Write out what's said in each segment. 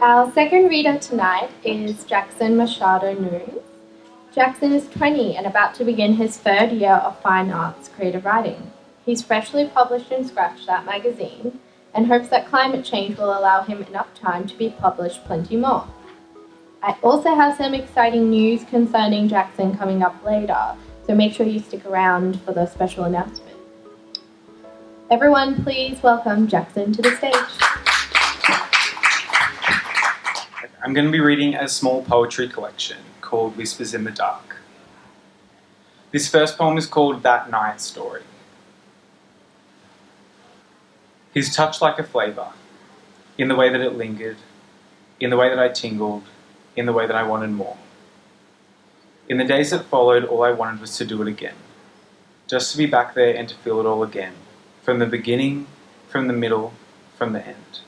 Our second reader tonight is Jackson Machado-Nunes. Jackson is 20 and about to begin his third year of fine arts creative writing. He's freshly published in Scratchthat Magazine and hopes that climate change will allow him enough time to be published plenty more. I also have some exciting news concerning Jackson coming up later, so make sure you stick around for the special announcement. Everyone, please welcome Jackson to the stage. I'm going to be reading a small poetry collection called Whispers in the Dark. This first poem is called That Night Story. His touch like a flavour, in the way that it lingered, in the way that I tingled, in the way that I wanted more. In the days that followed, all I wanted was to do it again. Just to be back there and to feel it all again. From the beginning, from the middle, from the end.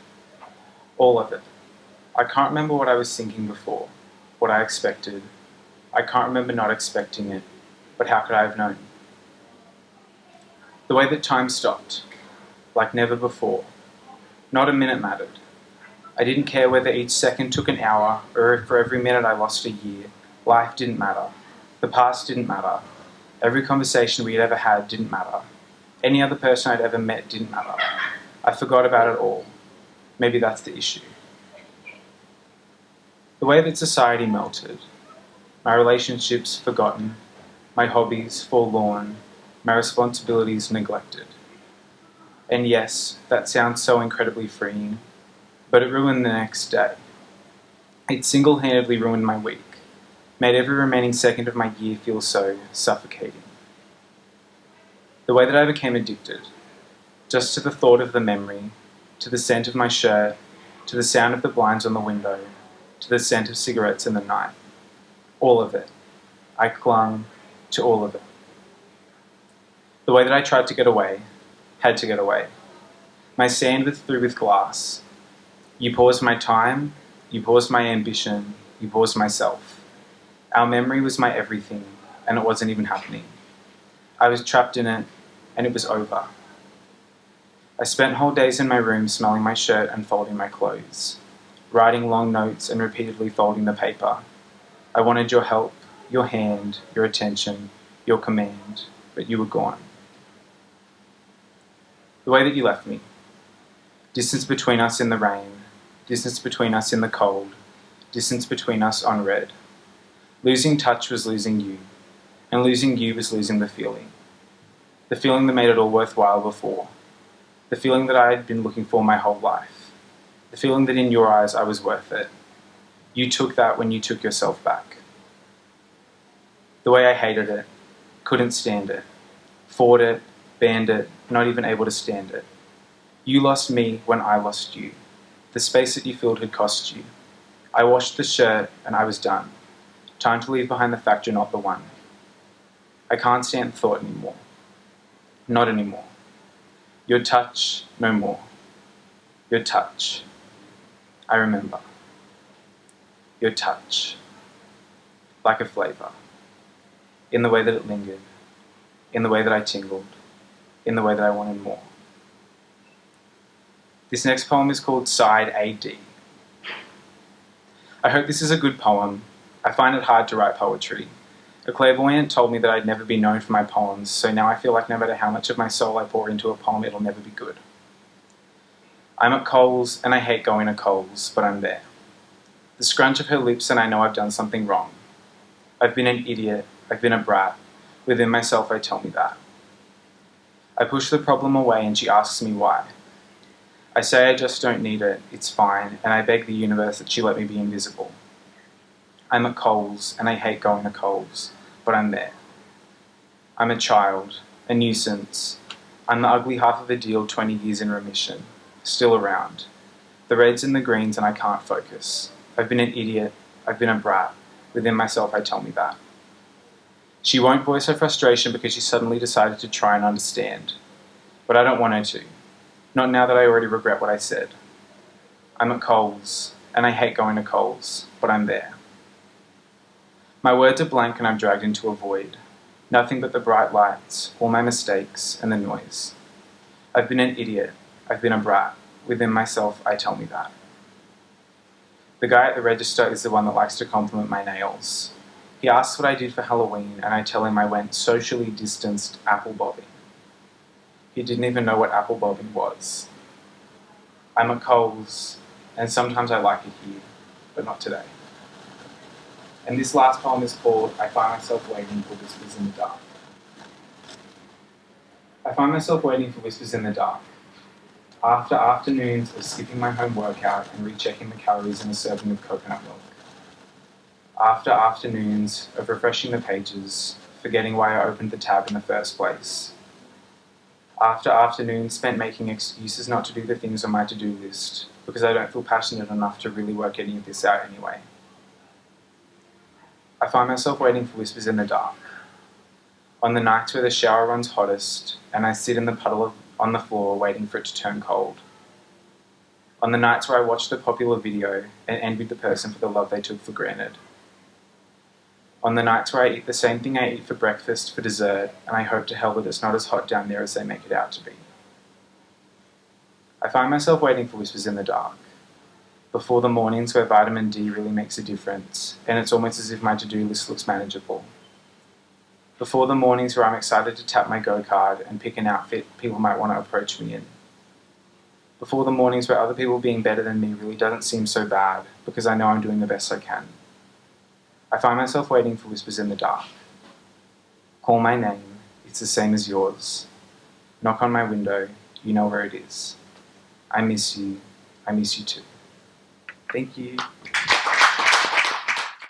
All of it. I can't remember what I was thinking before, what I expected. I can't remember not expecting it, but how could I have known? The way that time stopped, like never before. Not a minute mattered. I didn't care whether each second took an hour, or if for every minute I lost a year. Life didn't matter. The past didn't matter. Every conversation we had ever had didn't matter. Any other person I'd ever met didn't matter. I forgot about it all. Maybe that's the issue. The way that society melted, my relationships forgotten, my hobbies forlorn, my responsibilities neglected. And yes, that sounds so incredibly freeing, but it ruined the next day. It single-handedly ruined my week, made every remaining second of my year feel so suffocating. The way that I became addicted, just to the thought of the memory, to the scent of my shirt, to the sound of the blinds on the window, to the scent of cigarettes in the night. All of it. I clung to all of it. The way that I tried to get away, had to get away. My sand was through with glass. You paused my time, you paused my ambition, you paused myself. Our memory was my everything, and it wasn't even happening. I was trapped in it, and it was over. I spent whole days in my room smelling my shirt and folding my clothes, writing long notes and repeatedly folding the paper. I wanted your help, your hand, your attention, your command, but you were gone. The way that you left me. Distance between us in the rain, distance between us in the cold, distance between us on red. Losing touch was losing you, and losing you was losing the feeling. The feeling that made it all worthwhile before. The feeling that I had been looking for my whole life. The feeling that in your eyes I was worth it. You took that when you took yourself back. The way I hated it, couldn't stand it, fought it, banned it, not even able to stand it. You lost me when I lost you. The space that you filled had cost you. I washed the shirt and I was done. Time to leave behind the fact you're not the one. I can't stand the thought anymore. Not anymore. Your touch, no more. Your touch. I remember. Your touch. Like a flavour. In the way that it lingered. In the way that I tingled. In the way that I wanted more. This next poem is called Side AD. I hope this is a good poem. I find it hard to write poetry. A clairvoyant told me that I'd never be known for my poems, so now I feel like no matter how much of my soul I pour into a poem, it'll never be good. I'm at Coles, and I hate going to Coles, but I'm there. The scrunch of her lips, and I know I've done something wrong. I've been an idiot, I've been a brat. Within myself, I tell me that. I push the problem away, and she asks me why. I say I just don't need it, it's fine, and I beg the universe that she let me be invisible. I'm at Coles, and I hate going to Coles, but I'm there. I'm a child, a nuisance. I'm the ugly half of a deal 20 years in remission. Still around. The reds and the greens, and I can't focus. I've been an idiot. I've been a brat. Within myself, I tell me that. She won't voice her frustration because she suddenly decided to try and understand. But I don't want her to. Not now that I already regret what I said. I'm at Coles, and I hate going to Coles, but I'm there. My words are blank and I'm dragged into a void. Nothing but the bright lights, all my mistakes, and the noise. I've been an idiot. I've been a brat. Within myself, I tell me that. The guy at the register is the one that likes to compliment my nails. He asks what I did for Halloween, and I tell him I went socially distanced apple bobbing. He didn't even know what apple bobbing was. I'm at Coles, and sometimes I like it here, but not today. And this last poem is called I Find Myself Waiting for Whispers in the Dark. I find myself waiting for whispers in the dark. After afternoons of skipping my home workout and rechecking the calories in a serving of coconut milk. After afternoons of refreshing the pages, forgetting why I opened the tab in the first place. After afternoons spent making excuses not to do the things on my to-do list because I don't feel passionate enough to really work any of this out anyway. I find myself waiting for whispers in the dark. On the nights where the shower runs hottest and I sit in the puddle on the floor waiting for it to turn cold. On the nights where I watch the popular video and envy the person for the love they took for granted. On the nights where I eat the same thing I eat for breakfast for dessert and I hope to hell that it's not as hot down there as they make it out to be. I find myself waiting for whispers in the dark. Before the mornings where vitamin D really makes a difference and it's almost as if my to-do list looks manageable. Before the mornings where I'm excited to tap my Go card and pick an outfit people might want to approach me in. Before the mornings where other people being better than me really doesn't seem so bad because I know I'm doing the best I can. I find myself waiting for whispers in the dark. Call my name, it's the same as yours. Knock on my window, you know where it is. I miss you too. Thank you.